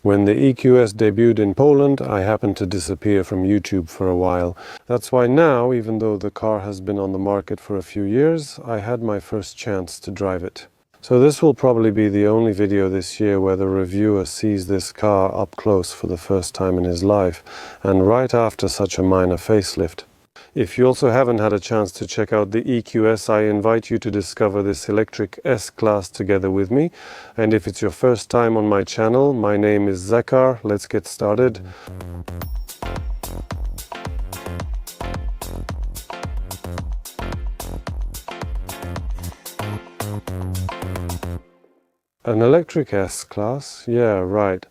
When the EQS debuted in Poland, I happened to disappear from YouTube for a while. That's why now, even though the car has been on the market for a few years, I had my first chance to drive it. So this will probably be the only video this year where the reviewer sees this car up close for the first time in his life, and right after such a minor facelift. If you also haven't had a chance to check out the EQS, I invite you to discover this electric S-Class together with me. And if it's your first time on my channel, my name is Zakar. Let's get started. An electric S-Class? Yeah, right.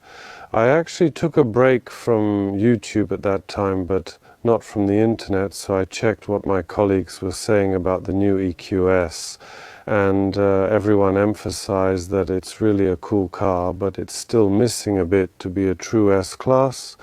I actually took a break from YouTube at that time, but not from the internet, so I checked what my colleagues were saying about the new EQS, and everyone emphasized that it's really a cool car, but it's still missing a bit to be a true S-Class,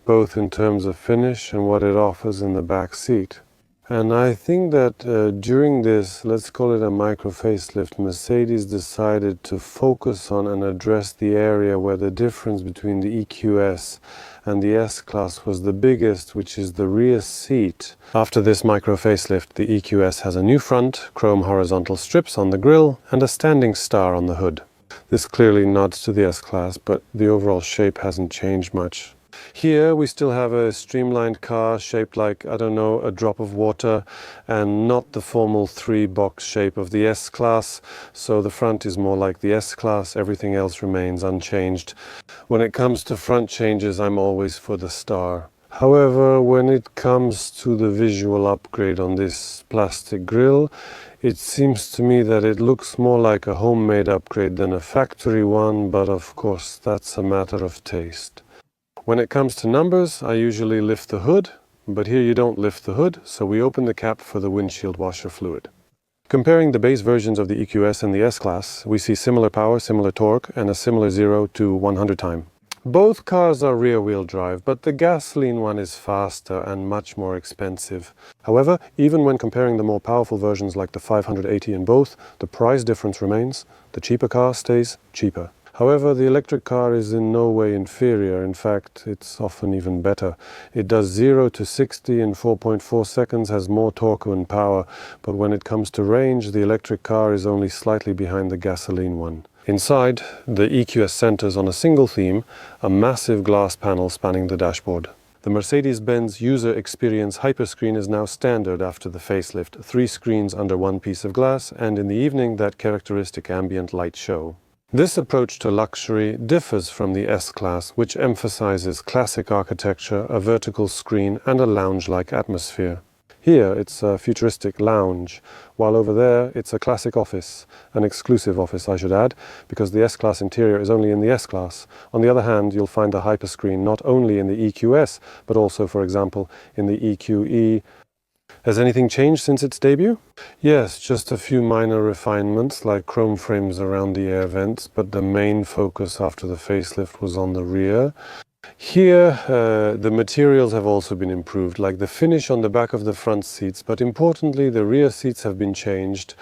both in terms of finish and what it offers in the back seat. And I think that during this, let's call it a micro facelift, Mercedes decided to focus on and address the area where the difference between the EQS and the S-Class was the biggest, which is the rear seat. After this micro facelift, the EQS has a new front, chrome horizontal strips on the grille, and a standing star on the hood. This clearly nods to the S-Class, but the overall shape hasn't changed much. Here we still have a streamlined car shaped like, I don't know, a drop of water, and not the formal 3-box shape of the S-Class, so the front is more like the S-Class, everything else remains unchanged. When it comes to front changes, I'm always for the star. However, when it comes to the visual upgrade on this plastic grille, it seems to me that it looks more like a homemade upgrade than a factory one, but of course that's a matter of taste. When it comes to numbers, I usually lift the hood, but here you don't lift the hood, so we open the cap for the windshield washer fluid. Comparing the base versions of the EQS and the S-Class, we see similar power, similar torque, and a similar 0 to 100 time. Both cars are rear-wheel drive, but the gasoline one is faster and much more expensive. However, even when comparing the more powerful versions like the 580 in both, the price difference remains. The cheaper car stays cheaper. However, the electric car is in no way inferior. In fact, it's often even better. It does 0 to 60 in 4.4 seconds, has more torque and power, but when it comes to range, the electric car is only slightly behind the gasoline one. Inside, the EQS centers on a single theme, a massive glass panel spanning the dashboard. The Mercedes-Benz User Experience Hyperscreen is now standard after the facelift, 3 screens under one piece of glass, and in the evening that characteristic ambient light show. This approach to luxury differs from the S-Class, which emphasizes classic architecture, a vertical screen, and a lounge-like atmosphere. Here it's a futuristic lounge, while over there it's a classic office, an exclusive office I should add, because the S-Class interior is only in the S-Class. On the other hand, you'll find the hyperscreen not only in the EQS, but also, for example, in the EQE. Has anything changed since its debut? Yes, just a few minor refinements like chrome frames around the air vents, but the main focus after the facelift was on the rear. Here, the materials have also been improved, like the finish on the back of the front seats, but importantly, the rear seats have been changed.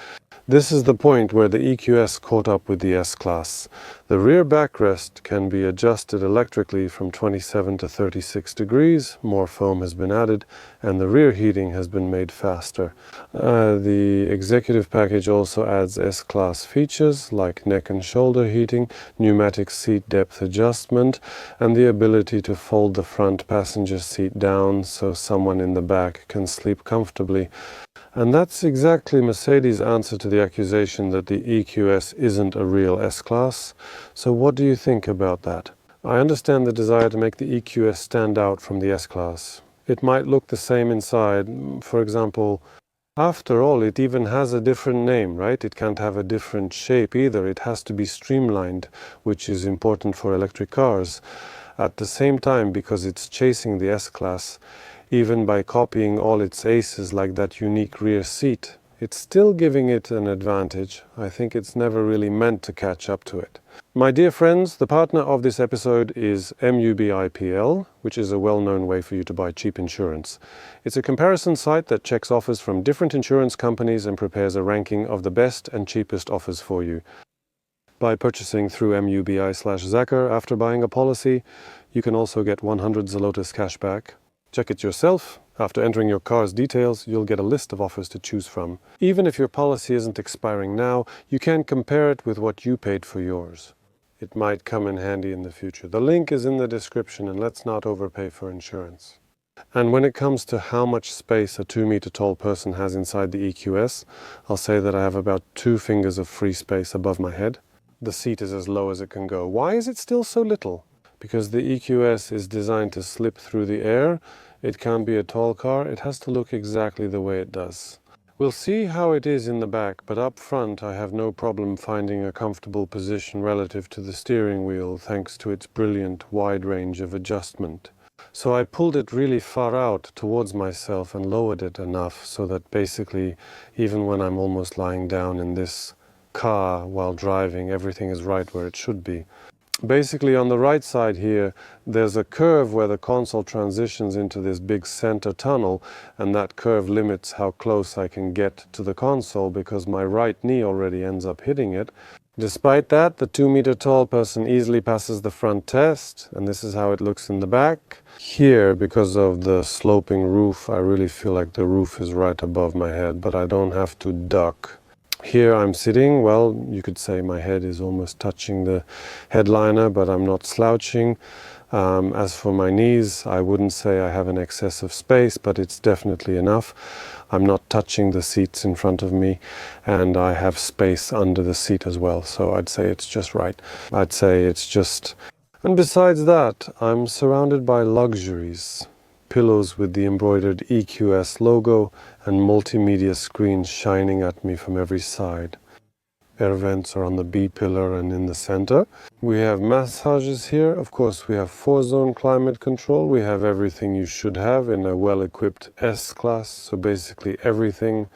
This is the point where the EQS caught up with the S-Class. The rear backrest can be adjusted electrically from 27 to 36 degrees, more foam has been added, and the rear heating has been made faster. The executive package also adds S-Class features like neck and shoulder heating, pneumatic seat depth adjustment, and the ability to fold the front passenger seat down so someone in the back can sleep comfortably. And that's exactly Mercedes' answer to the accusation that the EQS isn't a real S-Class. So what do you think about that? I understand the desire to make the EQS stand out from the S-Class. It might look the same inside. For example, after all, it even has a different name, right? It can't have a different shape either. It has to be streamlined, which is important for electric cars. At the same time, because it's chasing the S-Class, even by copying all its aces like that unique rear seat, it's still giving it an advantage. I think it's never really meant to catch up to it. My dear friends, the partner of this episode is MUBIPL, which is a well-known way for you to buy cheap insurance. It's a comparison site that checks offers from different insurance companies and prepares a ranking of the best and cheapest offers for you. By purchasing through MUBI/Zacher after buying a policy, you can also get 100 Zlotus cashback. Check it yourself. After entering your car's details, you'll get a list of offers to choose from. Even if your policy isn't expiring now, you can compare it with what you paid for yours. It might come in handy in the future. The link is in the description, and let's not overpay for insurance. And when it comes to how much space a 2-meter tall person has inside the EQS, I'll say that I have about 2 fingers of free space above my head. The seat is as low as it can go. Why is it still so little? Because the EQS is designed to slip through the air. It can't be a tall car. It has to look exactly the way it does. We'll see how it is in the back, but up front I have no problem finding a comfortable position relative to the steering wheel thanks to its brilliant wide range of adjustment. So I pulled it really far out towards myself and lowered it enough so that basically even when I'm almost lying down in this car while driving, everything is right where it should be. Basically on the right side here, there's a curve where the console transitions into this big center tunnel, and that curve limits how close I can get to the console because my right knee already ends up hitting it. Despite that, the 2-meter tall person easily passes the front test, and this is how it looks in the back. Here, because of the sloping roof, I really feel like the roof is right above my head, but I don't have to duck. Here I'm sitting, well, you could say my head is almost touching the headliner, but I'm not slouching. As for my knees, I wouldn't say I have an excess of space, but it's definitely enough. I'm not touching the seats in front of me, and I have space under the seat as well, so I'd say it's just right. I'd say it's just... And besides that, I'm surrounded by luxuries. Pillows with the embroidered EQS logo and multimedia screens shining at me from every side. Air vents are on the B pillar and in the center. We have massages here. Of course, we have 4-zone climate control. We have everything you should have in a well-equipped S-Class, so basically everything.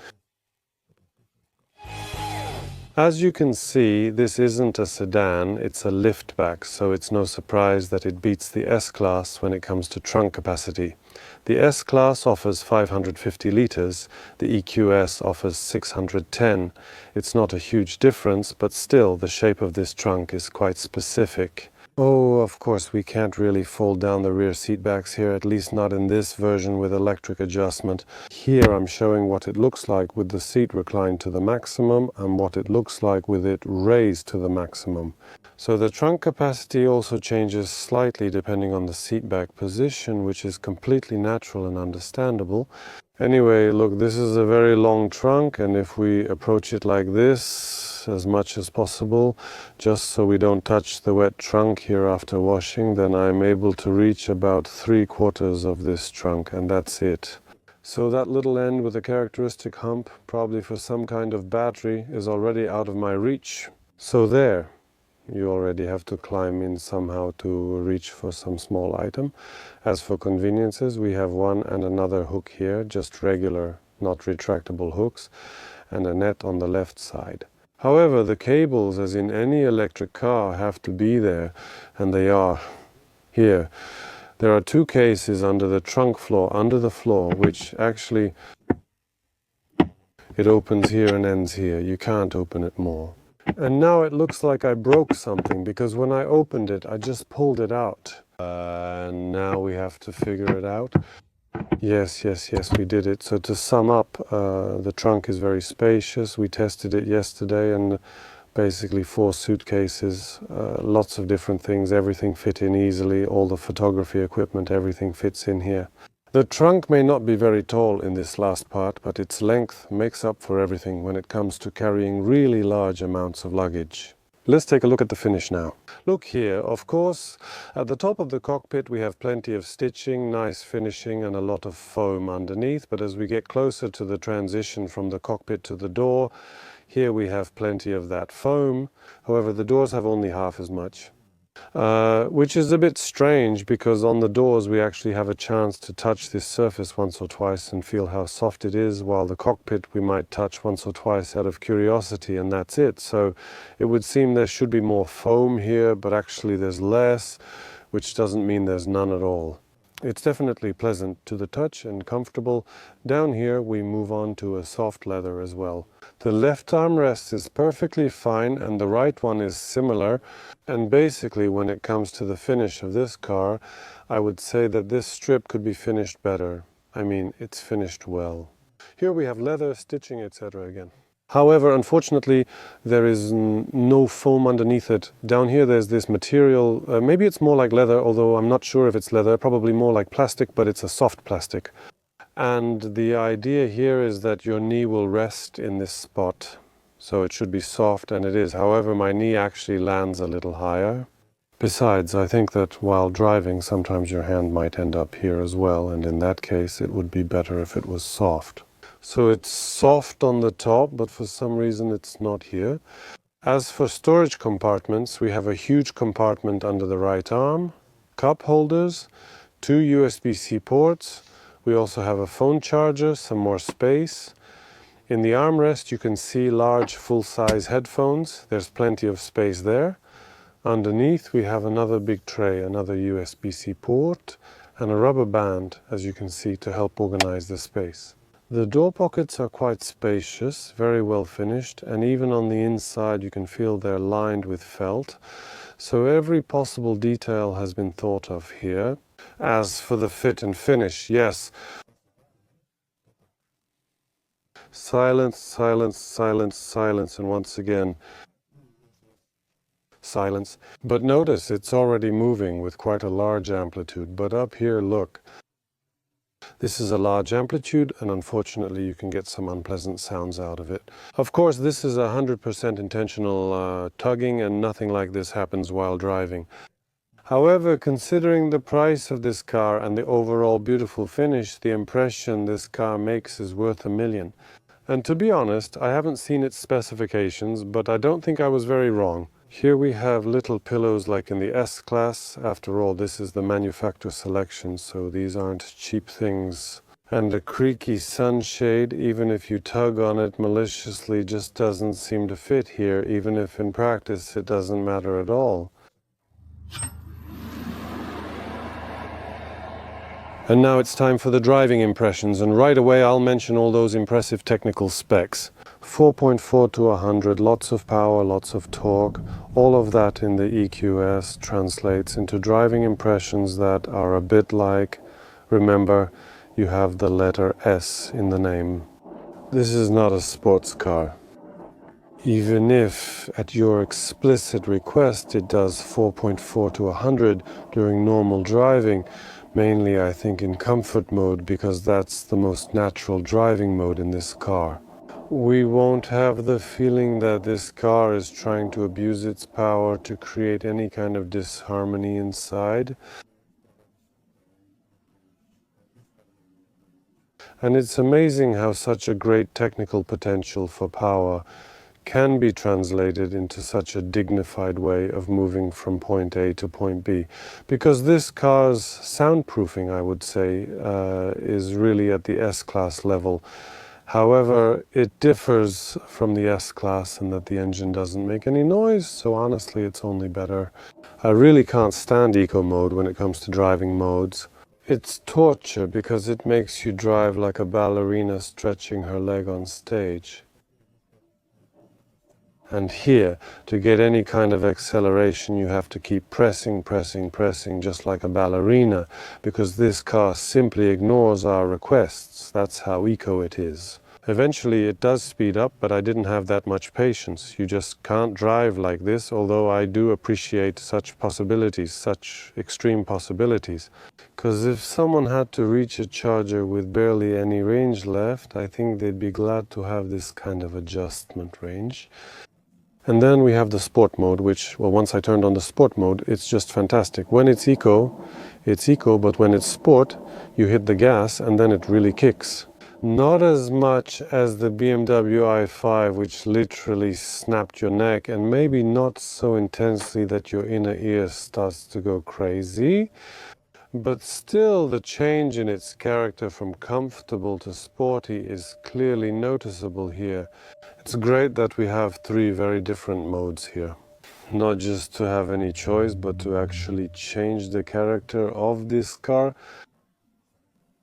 As you can see, this isn't a sedan, it's a liftback, so it's no surprise that it beats the S-Class when it comes to trunk capacity. The S-Class offers 550 litres, the EQS offers 610. It's not a huge difference, but still the shape of this trunk is quite specific. Oh, of course, we can't really fold down the rear seat backs here, at least not in this version with electric adjustment. Here I'm showing what it looks like with the seat reclined to the maximum and what it looks like with it raised to the maximum. So the trunk capacity also changes slightly depending on the seat back position, which is completely natural and understandable. Anyway, look, this is a very long trunk, and if we approach it like this as much as possible, just so we don't touch the wet trunk here after washing, then I'm able to reach about 3/4 of this trunk, and that's it. So that little end with a characteristic hump, probably for some kind of battery, is already out of my reach. So there. You already have to climb in somehow to reach for some small item. As for conveniences, we have one and another hook here, just regular, not retractable hooks, and a net on the left side. However, the cables, as in any electric car, have to be there, and they are here. There are 2 cases under the trunk floor, under the floor, which actually, it opens here and ends here. You can't open it more. And now it looks like I broke something, because when I opened it, I just pulled it out. And now we have to figure it out. Yes, we did it. So to sum up, the trunk is very spacious. We tested it yesterday, and basically 4 suitcases, lots of different things, everything fit in easily, all the photography equipment, everything fits in here. The trunk may not be very tall in this last part, but its length makes up for everything when it comes to carrying really large amounts of luggage. Let's take a look at the finish now. Look here, of course, at the top of the cockpit we have plenty of stitching, nice finishing and a lot of foam underneath, but as we get closer to the transition from the cockpit to the door, here we have plenty of that foam. However, the doors have only half as much. Which is a bit strange, because on the doors we actually have a chance to touch this surface once or twice and feel how soft it is, while the cockpit we might touch once or twice out of curiosity, and that's it. So it would seem there should be more foam here, but actually there's less, which doesn't mean there's none at all. It's definitely pleasant to the touch and comfortable. Down here we move on to a soft leather as well. The left armrest is perfectly fine and the right one is similar. And basically when it comes to the finish of this car, I would say that this strip could be finished better. I mean, it's finished well. Here we have leather, stitching, etc. again. However, unfortunately, there is no foam underneath it. Down here there's this material, maybe it's more like leather, although I'm not sure if it's leather, probably more like plastic, but it's a soft plastic. And the idea here is that your knee will rest in this spot. So it should be soft, and it is. However, my knee actually lands a little higher. Besides, I think that while driving, sometimes your hand might end up here as well, and in that case it would be better if it was soft. So it's soft on the top, but for some reason it's not here. As for storage compartments, we have a huge compartment under the right arm, cup holders, 2 USB-C ports. We also have a phone charger, some more space. In the armrest you can see large full-size headphones. There's plenty of space there. Underneath we have another big tray, another USB-C port, and a rubber band, as you can see, to help organize the space. The door pockets are quite spacious, very well finished, and even on the inside you can feel they're lined with felt. So every possible detail has been thought of here. As for the fit and finish, yes. Silence, silence, silence, silence, and once again, silence. But notice it's already moving with quite a large amplitude. But up here, look. This is a large amplitude, and unfortunately you can get some unpleasant sounds out of it. Of course, this is 100% intentional tugging, and nothing like this happens while driving. However, considering the price of this car and the overall beautiful finish, the impression this car makes is worth $1 million. And to be honest, I haven't seen its specifications, but I don't think I was very wrong. Here we have little pillows like in the S-Class. After all, this is the manufacturer selection, so these aren't cheap things. And a creaky sunshade, even if you tug on it maliciously, just doesn't seem to fit here, even if in practice it doesn't matter at all. And now it's time for the driving impressions, and right away I'll mention all those impressive technical specs. 4.4 to 100, lots of power, lots of torque, all of that in the EQS translates into driving impressions that are a bit like, remember, you have the letter S in the name. This is not a sports car. Even if, at your explicit request, it does 4.4 to 100 during normal driving, mainly I think in comfort mode, because that's the most natural driving mode in this car. We won't have the feeling that this car is trying to abuse its power to create any kind of disharmony inside. And it's amazing how such a great technical potential for power can be translated into such a dignified way of moving from point A to point B. Because this car's soundproofing, I would say, is really at the S-Class level. However, it differs from the S-Class in that the engine doesn't make any noise, so honestly it's only better. I really can't stand eco mode when it comes to driving modes. It's torture because it makes you drive like a ballerina stretching her leg on stage. And here, to get any kind of acceleration, you have to keep pressing, pressing, pressing, just like a ballerina, because this car simply ignores our requests. That's how eco it is. Eventually it does speed up, but I didn't have that much patience. You just can't drive like this, although I do appreciate such possibilities, such extreme possibilities. Because if someone had to reach a charger with barely any range left, I think they'd be glad to have this kind of adjustment range. And then we have the sport mode, which, well, once I turned on the sport mode, it's just fantastic. When it's eco, but when it's sport, you hit the gas and then it really kicks. Not as much as the BMW i5, which literally snapped your neck, and maybe not so intensely that your inner ear starts to go crazy. But still, the change in its character from comfortable to sporty is clearly noticeable here. It's great that we have 3 very different modes here. not just to have any choice, but to actually change the character of this car.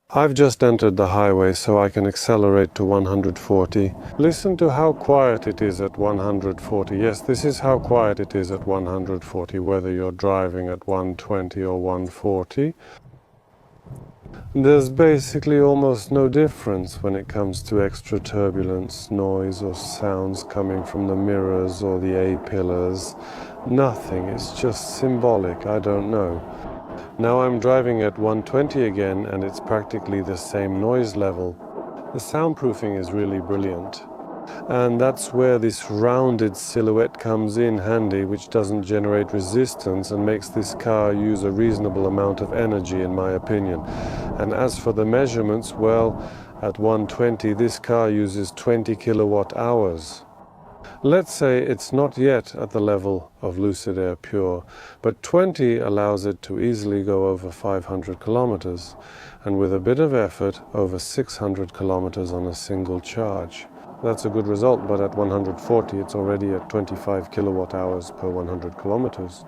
I've just entered the highway, so I can accelerate to 140. Listen to how quiet it is at 140. Yes, this is how quiet it is at 140, whether you're driving at 120 or 140. There's basically almost no difference when it comes to extra turbulence, noise or sounds coming from the mirrors or the A-pillars. Nothing, it's just symbolic, I don't know. Now I'm driving at 120 again and it's practically the same noise level. The soundproofing is really brilliant. And that's where this rounded silhouette comes in handy, which doesn't generate resistance and makes this car use a reasonable amount of energy, in my opinion. And as for the measurements, well, at 120 this car uses 20 kilowatt hours. Let's say it's not yet at the level of Lucid Air Pure, but 20 allows it to easily go over 500 kilometers, and with a bit of effort, over 600 kilometers on a single charge. That's a good result, but at 140 it's already at 25 kilowatt hours per 100 kilometers.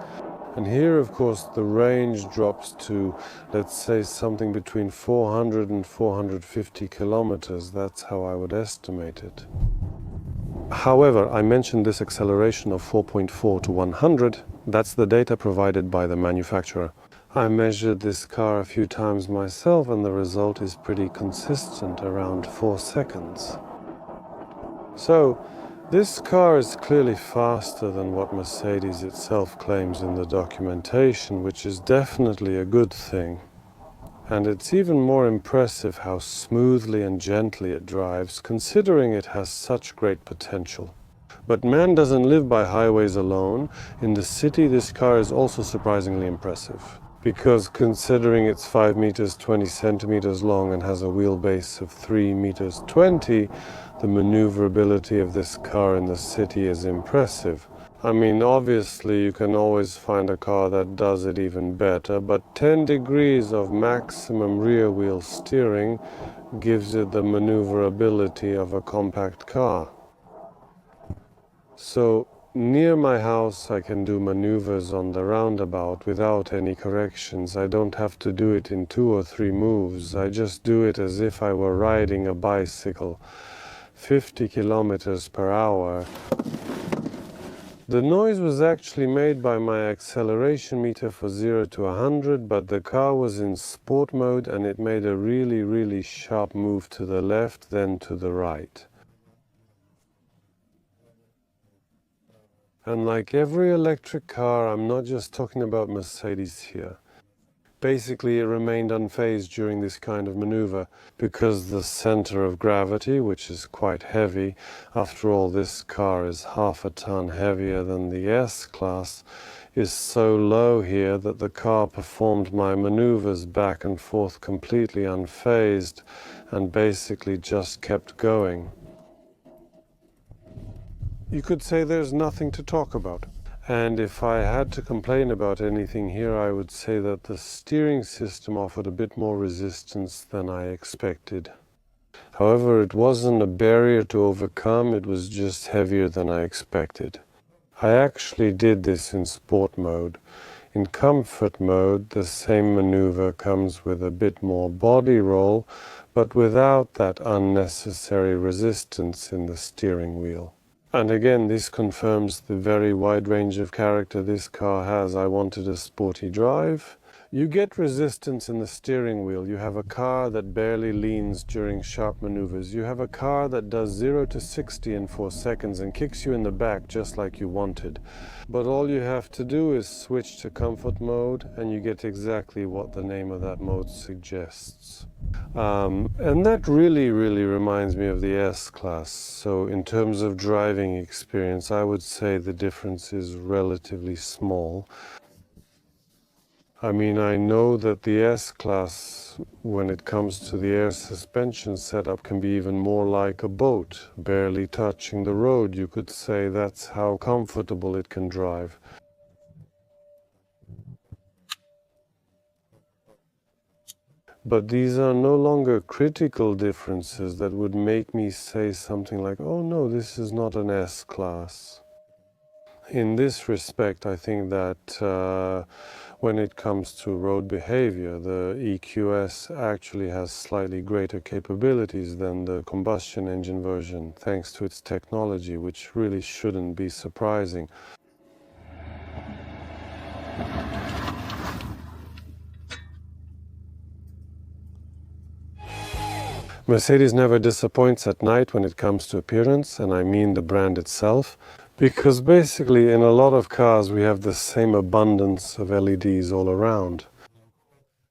And here, of course, the range drops to, let's say, something between 400 and 450 kilometers. That's how I would estimate it. However, I mentioned this acceleration of 4.4 to 100. That's the data provided by the manufacturer. I measured this car a few times myself, and the result is pretty consistent, around 4 seconds. So, this car is clearly faster than what Mercedes itself claims in the documentation, which is definitely a good thing. And it's even more impressive how smoothly and gently it drives, considering it has such great potential. But man doesn't live by highways alone. In the city, this car is also surprisingly impressive. Because considering it's 5 meters 20 centimeters long and has a wheelbase of 3 meters 20, the maneuverability of this car in the city is impressive. I mean, obviously you can always find a car that does it even better, but 10 degrees of maximum rear wheel steering gives it the maneuverability of a compact car. So, near my house I can do maneuvers on the roundabout without any corrections. I don't have to do it in 2 or 3 moves. I just do it as if I were riding a bicycle. 50 kilometers per hour. The noise was actually made by my acceleration meter for 0 to 100, but the car was in sport mode and it made a really sharp move to the left, then to the right. And like every electric car, I'm not just talking about Mercedes here. Basically, it remained unfazed during this kind of maneuver because the center of gravity, which is quite heavy, after all this car is half a ton heavier than the S-Class, is so low here that the car performed my maneuvers back and forth completely unfazed and basically just kept going. You could say there's nothing to talk about. And if I had to complain about anything here, I would say that the steering system offered a bit more resistance than I expected. However, it wasn't a barrier to overcome, it was just heavier than I expected. I actually did this in sport mode. In comfort mode, the same maneuver comes with a bit more body roll, but without that unnecessary resistance in the steering wheel. And again, this confirms the very wide range of character this car has. I wanted a sporty drive. You get resistance in the steering wheel. You have a car that barely leans during sharp maneuvers. You have a car that does 0 to 60 in 4 seconds and kicks you in the back just like you wanted. But all you have to do is switch to comfort mode and you get exactly what the name of that mode suggests. And that really reminds me of the S-Class. So in terms of driving experience, I would say the difference is relatively small. I mean, I know that the S-Class, when it comes to the air suspension setup, can be even more like a boat, barely touching the road. You could say that's how comfortable it can drive. But these are no longer critical differences that would make me say something like, oh no, this is not an S-Class. In this respect, I think that when it comes to road behavior, the EQS actually has slightly greater capabilities than the combustion engine version, thanks to its technology, which really shouldn't be surprising. Mercedes never disappoints at night when it comes to appearance, and I mean the brand itself, because basically in a lot of cars we have the same abundance of LEDs all around.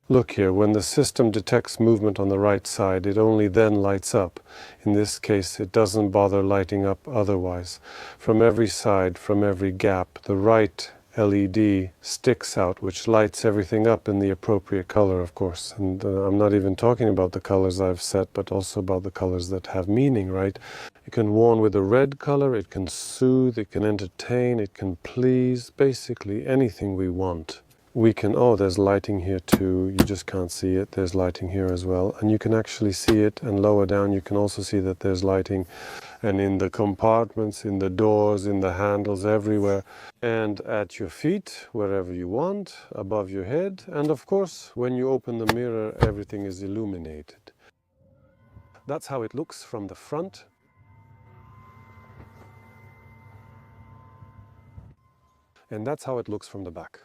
Look here, when the system detects movement on the right side, it only then lights up. In this case, it doesn't bother lighting up otherwise. From every side, from every gap, the right LED sticks out, which lights everything up in the appropriate color, of course. And I'm not even talking about the colors I've set, but also about the colors that have meaning, right? It can warn with a red color, it can soothe, it can entertain, it can please, basically anything we want. We can, oh, there's lighting here too, you just can't see it, there's lighting here as well, and you can actually see it, and lower down you can also see that there's lighting, and in the compartments, in the doors, in the handles, everywhere, and at your feet, wherever you want, above your head, and of course, when you open the mirror, everything is illuminated. That's how it looks from the front. And that's how it looks from the back.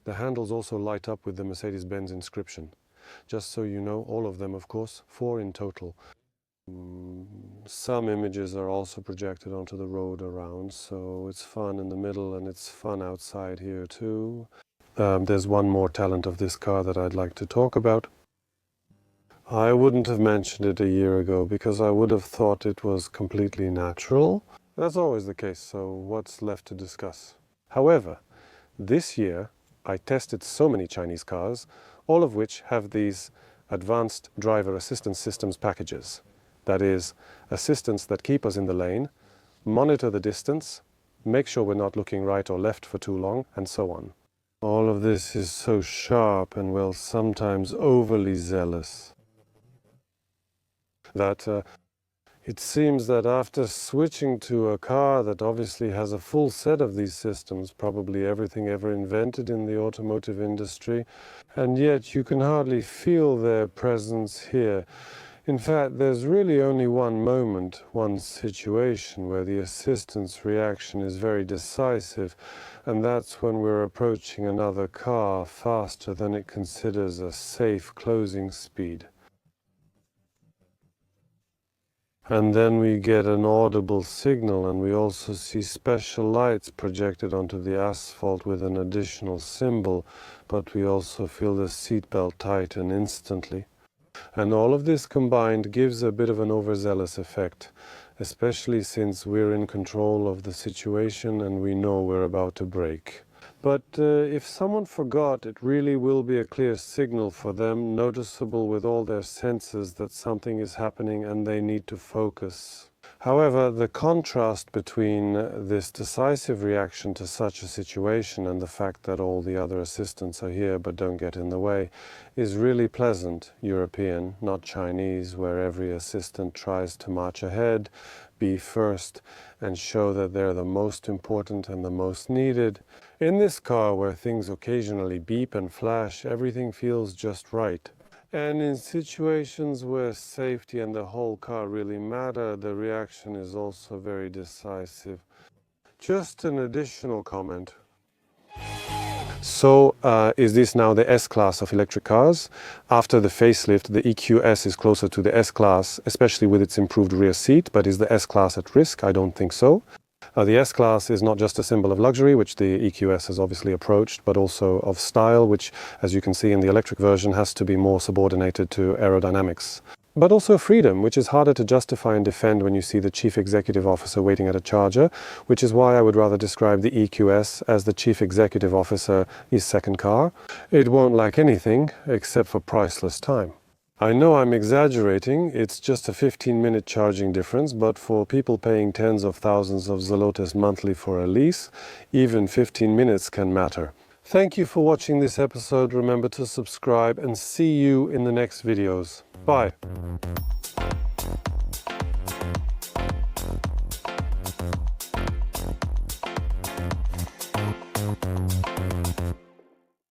The handles also light up with the Mercedes-Benz inscription. Just so you know, all of them, of course, 4 in total. Some images are also projected onto the road around, so it's fun in the middle and it's fun outside here too. There's one more talent of this car that I'd like to talk about. I wouldn't have mentioned it a year ago because I would have thought it was completely natural. That's always the case, so what's left to discuss? However, this year I tested so many Chinese cars, all of which have these advanced driver assistance systems packages. That is, assistants that keep us in the lane, monitor the distance, make sure we're not looking right or left for too long, and so on. All of this is so sharp and, well, sometimes overly zealous that it seems that after switching to a car that obviously has a full set of these systems, probably everything ever invented in the automotive industry, and yet you can hardly feel their presence here. In fact, there's really only one moment, one situation where the assistance reaction is very decisive, and that's when we're approaching another car faster than it considers a safe closing speed. And then we get an audible signal, and we also see special lights projected onto the asphalt with an additional symbol, but we also feel the seatbelt tighten instantly. And all of this combined gives a bit of an overzealous effect, especially since we're in control of the situation and we know we're about to brake. But if someone forgot, it really will be a clear signal for them, noticeable with all their senses that something is happening and they need to focus. However, the contrast between this decisive reaction to such a situation and the fact that all the other assistants are here but don't get in the way is really pleasant, European, not Chinese, where every assistant tries to march ahead, be first, and show that they're the most important and the most needed. In this car, where things occasionally beep and flash, everything feels just right. And in situations where safety and the whole car really matter, the reaction is also very decisive. Just an additional comment. So, is this now the S-Class of electric cars? After the facelift, the EQS is closer to the S-Class, especially with its improved rear seat, but is the S-Class at risk? I don't think so. The S-Class is not just a symbol of luxury, which the EQS has obviously approached, but also of style, which, as you can see in the electric version, has to be more subordinated to aerodynamics. But also freedom, which is harder to justify and defend when you see the chief executive officer waiting at a charger, which is why I would rather describe the EQS as the chief executive officer's second car. It won't lack anything except for priceless time. I know I'm exaggerating, it's just a 15-minute charging difference, but for people paying tens of thousands of zlotys monthly for a lease, even 15 minutes can matter. Thank you for watching this episode. Remember to subscribe and see you in the next videos. Bye.